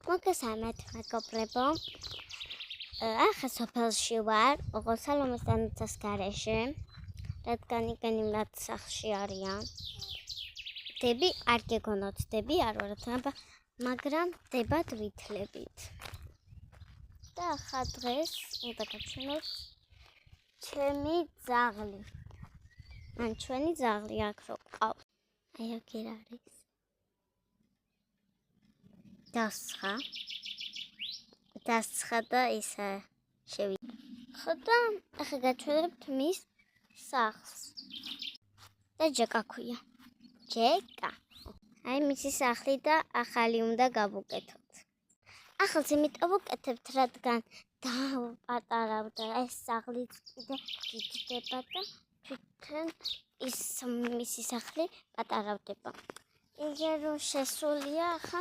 მოგესალმებით, მეგობრებო. ახლა სოფელში ვარ, სალომეს დანუცას გარეშე, რადგან იქანი მათ სახლში არიან. დები არ გეგონოთ, დები არ ვართ, მაგრამ დებად ვითლებით. და ახლა დღეს უნდა გავჩვენოთ ჩემი ძაღლი. ან ჩვენი ძაღლი აქ რო ყავს. აი აქ არის. დასცხა და ისე შევიდა. ხოდა ახლა გაჩვენებთ მის სახლს. და ჯეკა ქვია. ჯეკა. აი მისი სახლი და ახალი უნდა გავუკეთოთ. ახალს იმიტომ ვუკეთებთ, რადგან დავაპატარავდა ეს სახლიც კიდე გიჩდება და თვითონ ის მისი სახლი პატარავდება. იგი რომ შესულია, ახლა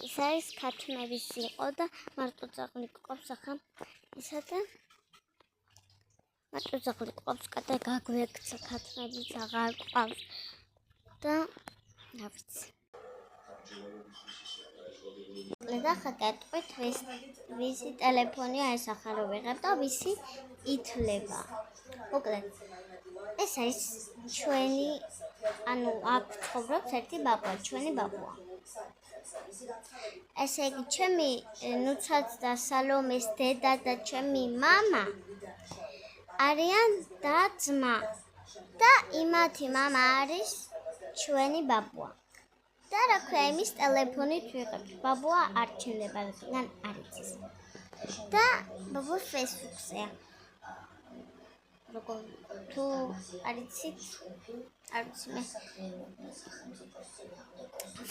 ის არის ქათმების იყო და მარტო ძაღლი ყავს ახლა ისა და მარტო ძაღლი ყავს და გაგვექცა ქათმები აღარ ყავს და რა ვიცი. და ახლა გეტყვით ვისი ტელეფონია ეს ახლა რო ვიღებ და ვისი ითვლება. მოკლედ ეს არის ჩვენი ანუ აქ ცხოვრობს ერთი ბაბა, ჩვენი ბაბუა. ესე იგი ჩემი ნუცაც და სალომეს დედა და ჩემი მამა არიან და ძმა. და იმათი მამა არის ჩვენი ბაბუა. და რა ქვია, იმის ტელეფონით ვიღებთ. ბაბუა არ ჩნდება, რადგან არ იცის. და ბაბუა ფეისბუქზეა. როგორ თუ არ იცით, არ ვიცი მე.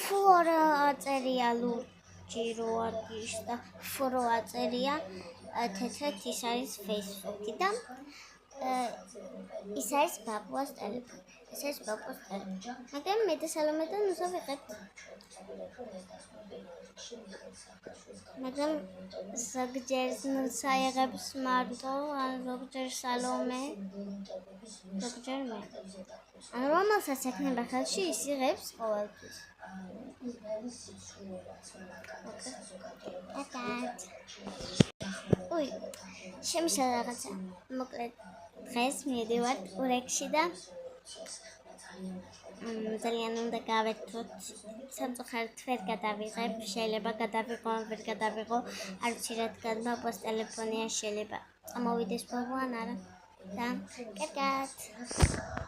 ფორა აწერია ლურჯი რო არის და ფორო აწერია თეთრად ის არის ფეისბუქი და ის არის ბაბუას ტელეფონი. ეს არის ბაბუას ტელეფონი. მაგრამ მე და სალომე და ნუცა ვიღებთ. მაგრამ ზოგჯერ ნუცა იღებს მარტო, ან ზოგჯერ სალომე, ზოგჯერ მე. ან რომელსაც ექნება ხელში, ის იღებს ყოველთვის. უი, შემიშა რაღაცა. მოკლედ დღეს მივიდივართ ურეკში და ძალიან უნდა გავეთოთ. სამწუხაროდ ვერ გადავიღებ, შეიძლება გადავიღო, ვერ გადავიღო, არ ვიცი რადგან ბაბუას ტელეფონია, შეიძლება წამოვიდეს ბაბუა ან არა. და კარგად.